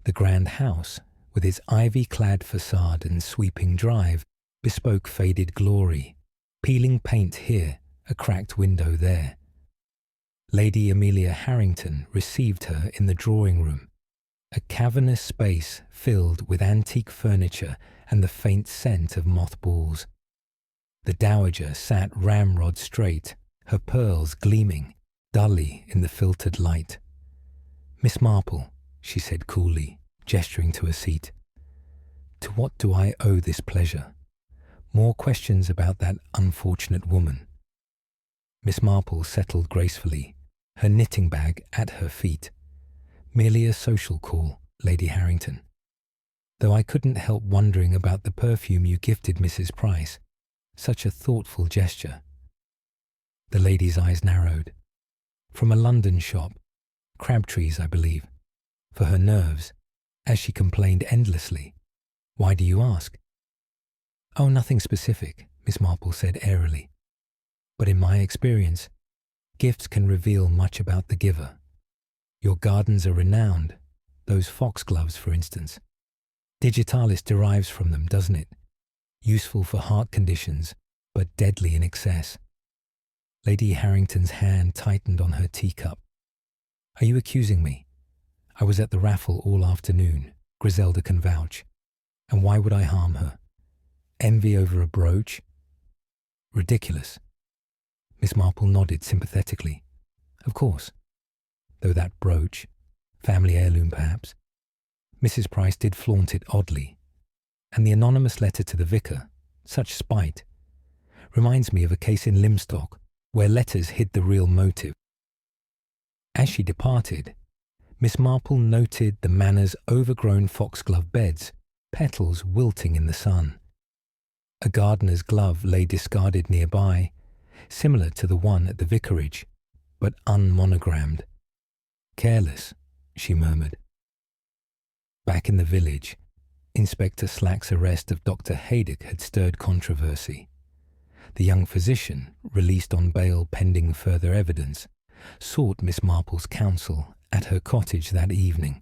A: The grand house, with its ivy-clad facade and sweeping drive, bespoke faded glory, peeling paint here, a cracked window there. Lady Amelia Harrington received her in the drawing-room, a cavernous space filled with antique furniture and the faint scent of mothballs. The dowager sat ramrod straight, her pearls gleaming dully in the filtered light. "Miss Marple," she said coolly, gesturing to a seat, "to what do I owe this pleasure? More questions about that unfortunate woman." Miss Marple settled gracefully, her knitting bag at her feet. "Merely a social call, Lady Harrington. Though I couldn't help wondering about the perfume you gifted Mrs. Price. Such a thoughtful gesture." The lady's eyes narrowed. "From a London shop, Crabtree's, I believe, for her nerves, as she complained endlessly. Why do you ask?" "Oh, nothing specific," Miss Marple said airily. "But in my experience, gifts can reveal much about the giver. Your gardens are renowned, those foxgloves, for instance. Digitalis derives from them, doesn't it? Useful for heart conditions, but deadly in excess." Lady Harrington's hand tightened on her teacup. "Are you accusing me? I was at the raffle all afternoon, Griselda can vouch. And why would I harm her? Envy over a brooch? Ridiculous. Miss Marple nodded sympathetically. Of course. Though that brooch, family heirloom perhaps, Mrs. Price did flaunt it oddly. And the anonymous letter to the vicar, such spite, reminds me of a case in Limstock where letters hid the real motive. As she departed, Miss Marple noted the manor's overgrown foxglove beds, petals wilting in the sun. A gardener's glove lay discarded nearby, similar to the one at the vicarage, but unmonogrammed. Careless, she murmured. Back in the village, Inspector Slack's arrest of Dr. Haydock had stirred controversy. The young physician, released on bail pending further evidence, sought Miss Marple's counsel at her cottage that evening.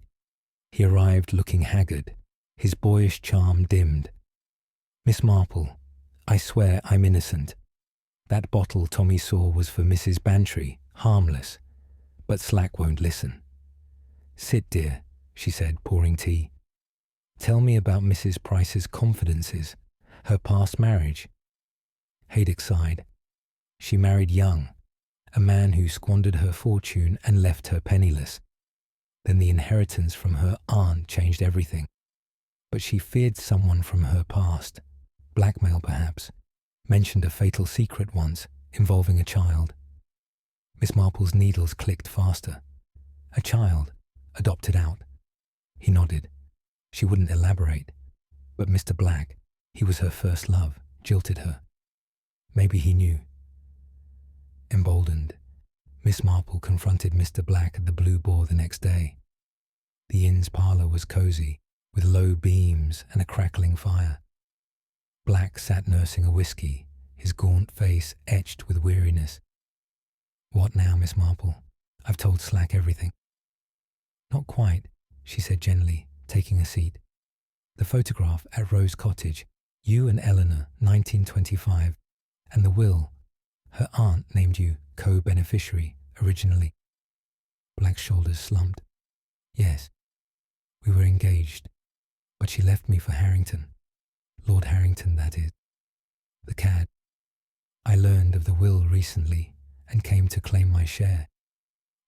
A: He arrived looking haggard, his boyish charm dimmed. Miss Marple, I swear I'm innocent. That bottle Tommy saw was for Mrs. Bantry, harmless, but Slack won't listen. Sit, dear, she said, pouring tea. Tell me about Mrs. Price's confidences, her past marriage. Haydock sighed. She married young, a man who squandered her fortune and left her penniless. Then the inheritance from her aunt changed everything. But she feared someone from her past, blackmail perhaps, mentioned a fatal secret once involving a child. Miss Marple's needles clicked faster. A child, adopted out. He nodded. She wouldn't elaborate. But Mr. Black, he was her first love, jilted her. Maybe he knew. Emboldened, Miss Marple confronted Mr. Black at the Blue Boar the next day. The inn's parlour was cosy, with low beams and a crackling fire. Black sat nursing a whisky, his gaunt face etched with weariness. What now, Miss Marple? I've told Slack everything. Not quite, she said gently, taking a seat. The photograph at Rose Cottage, you and Eleanor, 1925, and the will, her aunt named you co-beneficiary originally. Black's shoulders slumped. Yes, we were engaged, but she left me for Harrington. Lord Harrington, that is. The cad. I learned of the will recently and came to claim my share.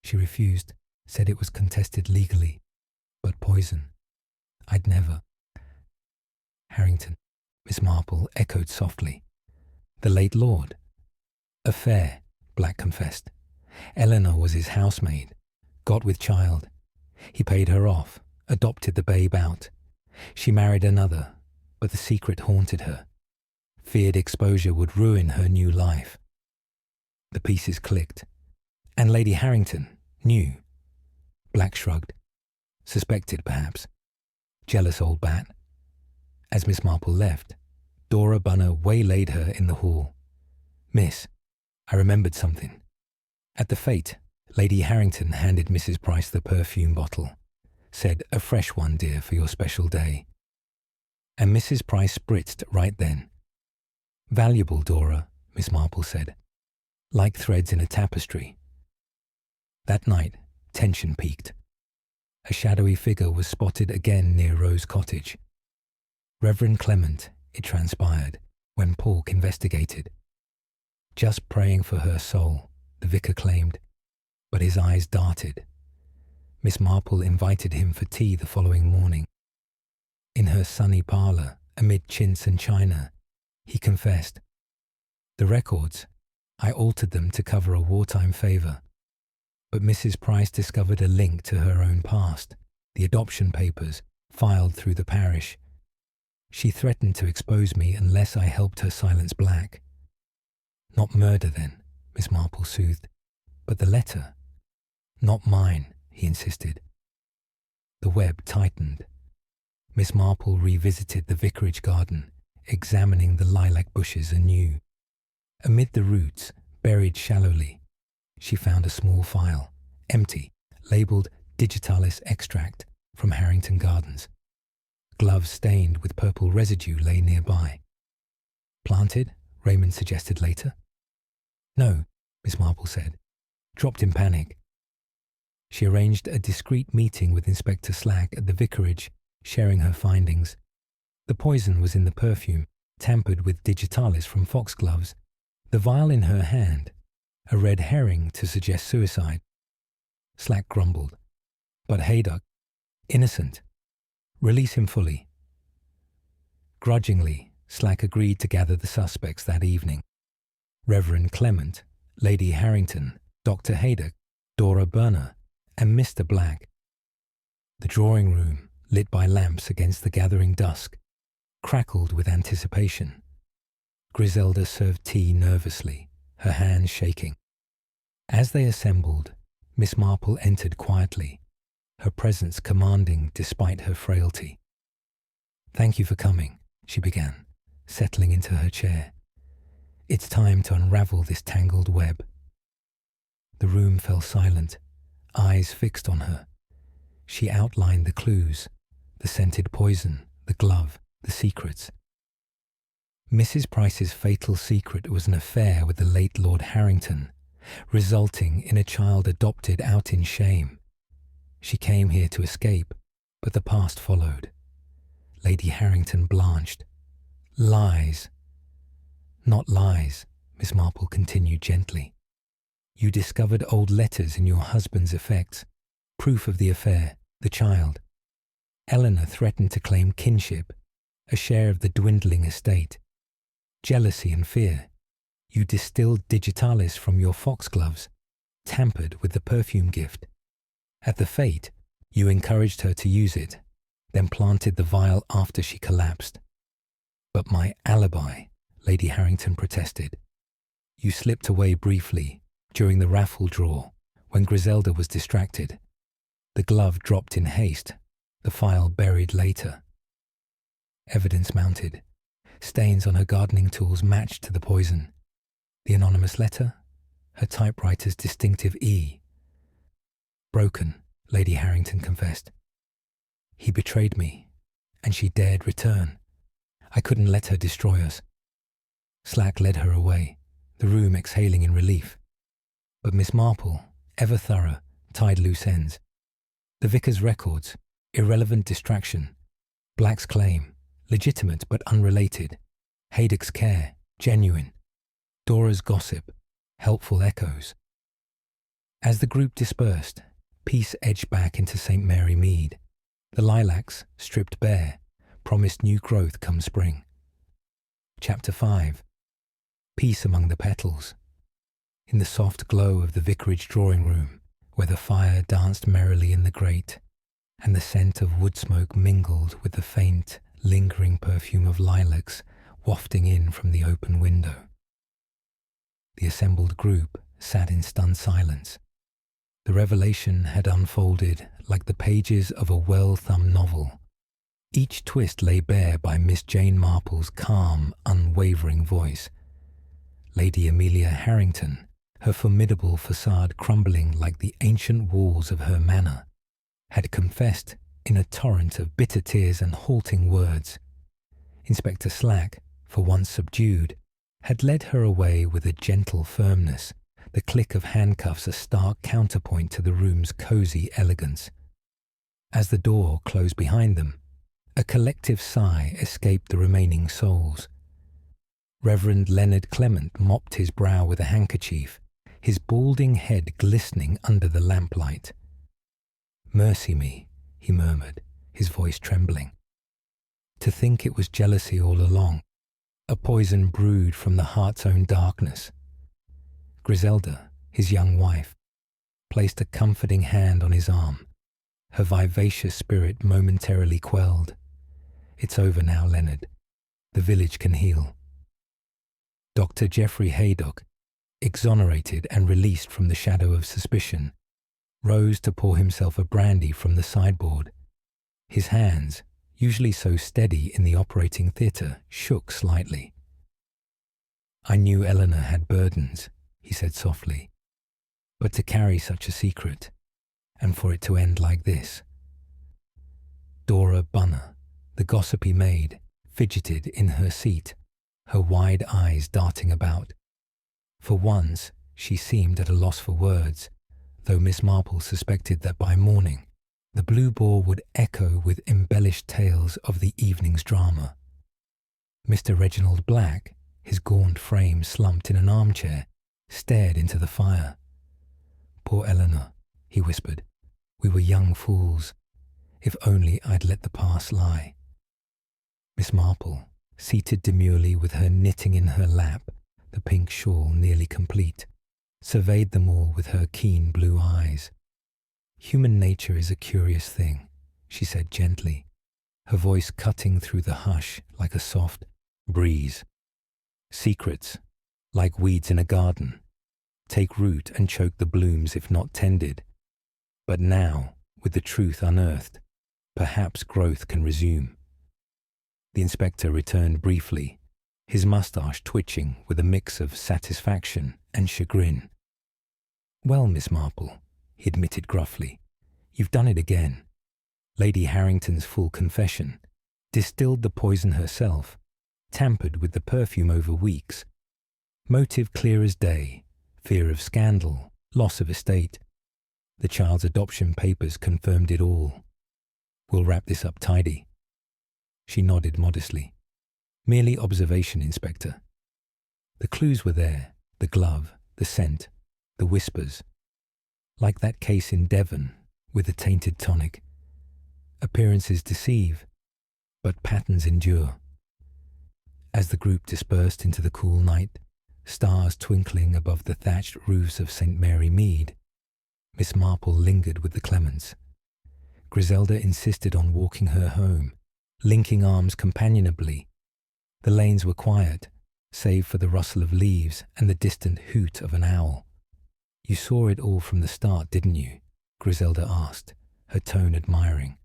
A: She refused, said it was contested legally, but poison. I'd never. Harrington, Miss Marple echoed softly. The late lord. Affair, Black confessed. Eleanor was his housemaid, got with child. He paid her off, adopted the babe out. She married another, but the secret haunted her. Feared exposure would ruin her new life. The pieces clicked. And Lady Harrington knew. Black shrugged. Suspected, perhaps. Jealous old bat. As Miss Marple left, Dora Bunner waylaid her in the hall. Miss, I remembered something. At the fete, Lady Harrington handed Mrs. Price the perfume bottle. Said, a fresh one, dear, for your special day. And Mrs. Price spritzed right then. Valuable, Dora, Miss Marple said. Like threads in a tapestry. That night, tension peaked. A shadowy figure was spotted again near Rose Cottage. Reverend Clement, it transpired, when Polk investigated. Just praying for her soul, the vicar claimed, but his eyes darted. Miss Marple invited him for tea the following morning. In her sunny parlour, amid chintz and china, he confessed. The records, I altered them to cover a wartime favour. But Mrs. Price discovered a link to her own past, the adoption papers, filed through the parish. She threatened to expose me unless I helped her silence Black. Not murder then, Miss Marple soothed, but the letter. Not mine, he insisted. The web tightened. Miss Marple revisited the vicarage garden, examining the lilac bushes anew. Amid the roots, buried shallowly, she found a small file, empty, labelled Digitalis Extract from Harrington Gardens. Gloves stained with purple residue lay nearby. Planted, Raymond suggested later. No, Miss Marple said, dropped in panic. She arranged a discreet meeting with Inspector Slack at the vicarage, sharing her findings. The poison was in the perfume, tampered with digitalis from foxgloves. The vial in her hand, a red herring to suggest suicide. Slack grumbled. But Haydock, innocent. Release him fully. Grudgingly, Slack agreed to gather the suspects that evening. Reverend Clement, Lady Harrington, Dr. Haydock, Dora Burner, and Mr. Black. The drawing room, lit by lamps against the gathering dusk, crackled with anticipation. Griselda served tea nervously, her hands shaking. As they assembled, Miss Marple entered quietly, her presence commanding despite her frailty. "Thank you for coming," she began, settling into her chair. "It's time to unravel this tangled web." The room fell silent, eyes fixed on her. She outlined the clues, the scented poison, the glove, the secrets. Mrs. Price's fatal secret was an affair with the late Lord Harrington, resulting in a child adopted out in shame. She came here to escape, but the past followed. Lady Harrington blanched. "Lies." "Not lies," Miss Marple continued gently. "You discovered old letters in your husband's effects, proof of the affair, the child. Eleanor threatened to claim kinship, a share of the dwindling estate. Jealousy and fear. You distilled digitalis from your foxgloves, tampered with the perfume gift. At the fete, you encouraged her to use it, then planted the vial after she collapsed. But my alibi," Lady Harrington protested. "You slipped away briefly during the raffle draw when Griselda was distracted. The glove dropped in haste, the file buried later." Evidence mounted. Stains on her gardening tools matched to the poison. The anonymous letter? Her typewriter's distinctive E. "Broken," Lady Harrington confessed. "He betrayed me, and she dared return. I couldn't let her destroy us." Slack led her away, the room exhaling in relief. But Miss Marple, ever thorough, tied loose ends. The vicar's records, irrelevant distraction. Black's claim, legitimate but unrelated. Haydock's care, genuine. Dora's gossip, helpful echoes. As the group dispersed, peace edged back into St. Mary Mead. The lilacs, stripped bare, promised new growth come spring. Chapter 5. Peace among the petals. In the soft glow of the vicarage drawing room, where the fire danced merrily in the grate, and the scent of wood smoke mingled with the faint, lingering perfume of lilacs wafting in from the open window. The assembled group sat in stunned silence. The revelation had unfolded like the pages of a well-thumbed novel, each twist lay bare by Miss Jane Marple's calm, unwavering voice. Lady Amelia Harrington, her formidable facade crumbling like the ancient walls of her manor, had confessed in a torrent of bitter tears and halting words. Inspector Slack, for once subdued, had led her away with a gentle firmness, the click of handcuffs a stark counterpoint to the room's cosy elegance. As the door closed behind them, a collective sigh escaped the remaining souls. Reverend Leonard Clement mopped his brow with a handkerchief, his balding head glistening under the lamplight. "Mercy me," he murmured, his voice trembling. "To think it was jealousy all along, a poison brewed from the heart's own darkness." Griselda, his young wife, placed a comforting hand on his arm, her vivacious spirit momentarily quelled. "It's over now, Leonard. The village can heal." Dr. Geoffrey Haydock, exonerated and released from the shadow of suspicion, rose to pour himself a brandy from the sideboard. His hands, usually so steady in the operating theatre, shook slightly. "I knew Eleanor had burdens," he said softly, "but to carry such a secret, and for it to end like this." Dora Bunner, the gossipy maid, fidgeted in her seat, her wide eyes darting about. For once, she seemed at a loss for words, though Miss Marple suspected that by morning, the Blue Boar would echo with embellished tales of the evening's drama. Mr. Reginald Black, his gaunt frame slumped in an armchair, stared into the fire. "Poor Eleanor," he whispered. "We were young fools. If only I'd let the past lie." Miss Marple, seated demurely with her knitting in her lap, the pink shawl nearly complete, surveyed them all with her keen blue eyes. "Human nature is a curious thing," she said gently, her voice cutting through the hush like a soft breeze. "Secrets, like weeds in a garden, take root and choke the blooms if not tended. But now, with the truth unearthed, perhaps growth can resume." The inspector returned briefly, his moustache twitching with a mix of satisfaction and chagrin. "Well, Miss Marple," he admitted gruffly, "you've done it again. Lady Harrington's full confession, distilled the poison herself, tampered with the perfume over weeks. Motive clear as day, fear of scandal, loss of estate. The child's adoption papers confirmed it all. We'll wrap this up tidy." She nodded modestly. "Merely observation, Inspector." The clues were there, the glove, the scent, the whispers. Like that case in Devon with the tainted tonic. Appearances deceive, but patterns endure. As the group dispersed into the cool night, stars twinkling above the thatched roofs of St. Mary Mead, Miss Marple lingered with the Clements. Griselda insisted on walking her home, linking arms companionably. The lanes were quiet, save for the rustle of leaves and the distant hoot of an owl. "You saw it all from the start, didn't you?" Griselda asked, her tone admiring.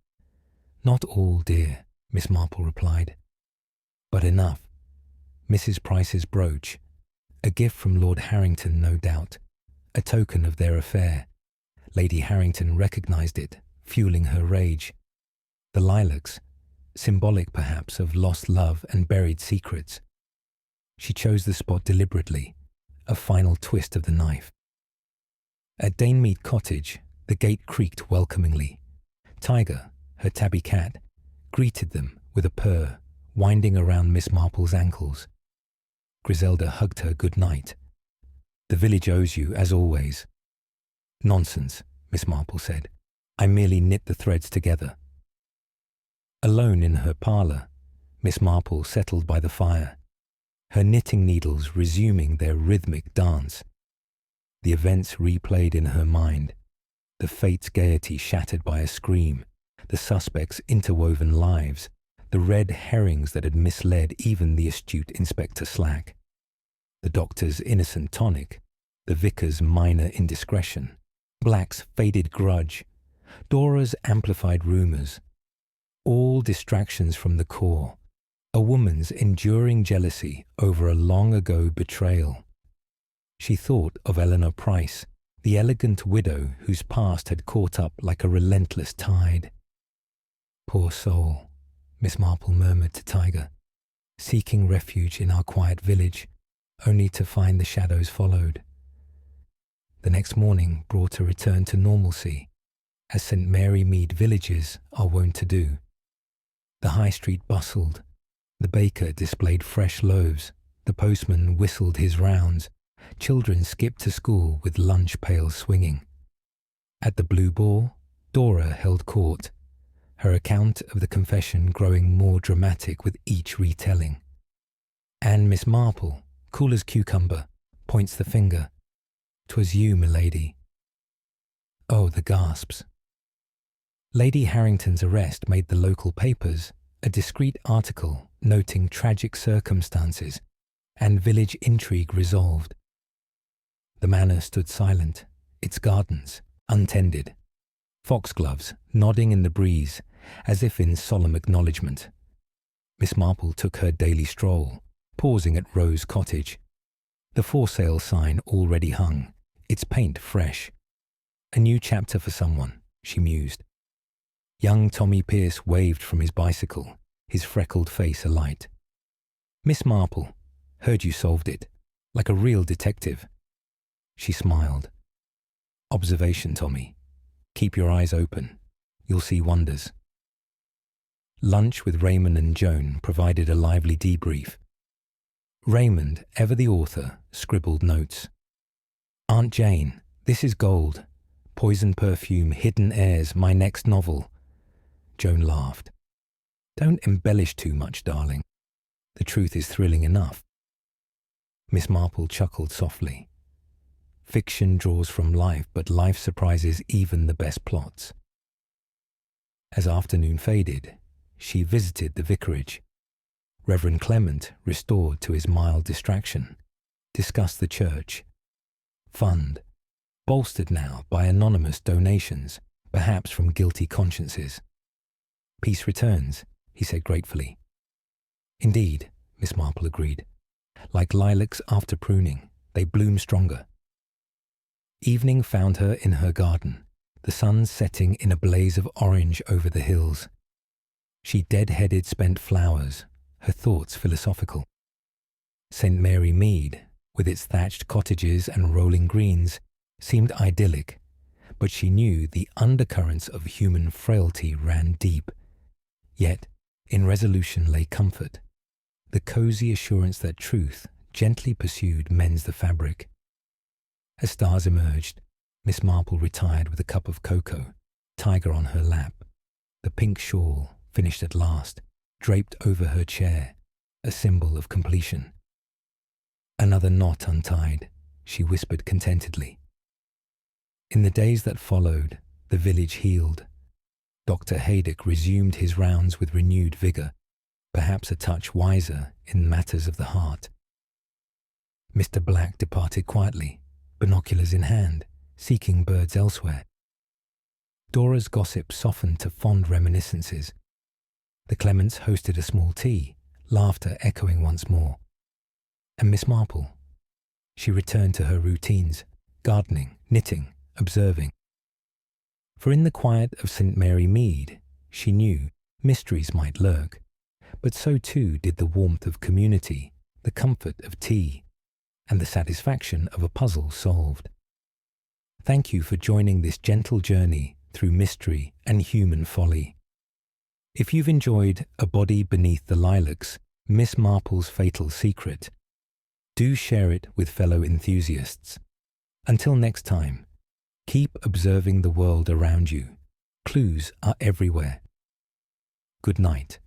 A: "Not all, dear," Miss Marple replied. "But enough. Mrs. Price's brooch, a gift from Lord Harrington, no doubt, a token of their affair. Lady Harrington recognized it, fueling her rage. The lilacs, symbolic perhaps of lost love and buried secrets. She chose the spot deliberately, a final twist of the knife. At Danemead Cottage, the gate creaked welcomingly. Tiger, her tabby cat, greeted them with a purr, winding around Miss Marple's ankles. Griselda hugged her good night. "The village owes you, as always." "Nonsense," Miss Marple said. "I merely knit the threads together." Alone in her parlour, Miss Marple settled by the fire, her knitting needles resuming their rhythmic dance. The events replayed in her mind, the fate's gaiety shattered by a scream, the suspects' interwoven lives, the red herrings that had misled even the astute Inspector Slack, the doctor's innocent tonic, the vicar's minor indiscretion, Black's faded grudge, Dora's amplified rumours, all distractions from the core, a woman's enduring jealousy over a long-ago betrayal. She thought of Eleanor Price, the elegant widow whose past had caught up like a relentless tide. "Poor soul," Miss Marple murmured to Tiger, "seeking refuge in our quiet village, only to find the shadows followed." The next morning brought a return to normalcy, as St. Mary Mead villages are wont to do. The high street bustled, the baker displayed fresh loaves, the postman whistled his rounds, children skipped to school with lunch pails swinging. At the Blue Boar, Dora held court, her account of the confession growing more dramatic with each retelling. And Miss Marple, cool as cucumber, points the finger. "'Twas you, milady." Oh, the gasps. Lady Harrington's arrest made the local papers a discreet article noting tragic circumstances and village intrigue resolved. The manor stood silent, its gardens untended, foxgloves nodding in the breeze as if in solemn acknowledgement. Miss Marple took her daily stroll, pausing at Rose Cottage. The for sale sign already hung, its paint fresh. A new chapter for someone, she mused. Young Tommy Pierce waved from his bicycle, his freckled face alight. "Miss Marple, heard you solved it, like a real detective." She smiled. "Observation, Tommy. Keep your eyes open. You'll see wonders." Lunch with Raymond and Joan provided a lively debrief. Raymond, ever the author, scribbled notes. Aunt Jane, this is gold. Poison perfume, hidden airs, my next novel. Joan laughed. Don't embellish too much, darling. The truth is thrilling enough. Miss Marple chuckled softly. Fiction draws from life, but life surprises even the best plots. As afternoon faded, she visited the vicarage. Reverend Clement, restored to his mild distraction, discussed the church. Fund, bolstered now by anonymous donations, perhaps from guilty consciences. Peace returns, he said gratefully. Indeed, Miss Marple agreed. Like lilacs after pruning, they bloom stronger. Evening found her in her garden, the sun setting in a blaze of orange over the hills. She dead-headed spent flowers, her thoughts philosophical. St. Mary Mead, with its thatched cottages and rolling greens, seemed idyllic, but she knew the undercurrents of human frailty ran deep. Yet, in resolution lay comfort, the cosy assurance that truth, gently pursued, mends the fabric. As stars emerged, Miss Marple retired with a cup of cocoa, tiger on her lap, the pink shawl, finished at last, draped over her chair, a symbol of completion. Another knot untied, she whispered contentedly. In the days that followed, the village healed. Dr. Haydock resumed his rounds with renewed vigour, perhaps a touch wiser in matters of the heart. Mr. Black departed quietly, binoculars in hand, seeking birds elsewhere. Dora's gossip softened to fond reminiscences. The Clements hosted a small tea, laughter echoing once more. And Miss Marple? She returned to her routines, gardening, knitting, observing. For in the quiet of St. Mary Mead, she knew mysteries might lurk, but so too did the warmth of community, the comfort of tea, and the satisfaction of a puzzle solved. Thank you for joining this gentle journey through mystery and human folly. If you've enjoyed A Body Beneath the Lilacs, Miss Marple's Fatal Secret, do share it with fellow enthusiasts. Until next time, keep observing the world around you. Clues are everywhere. Good night.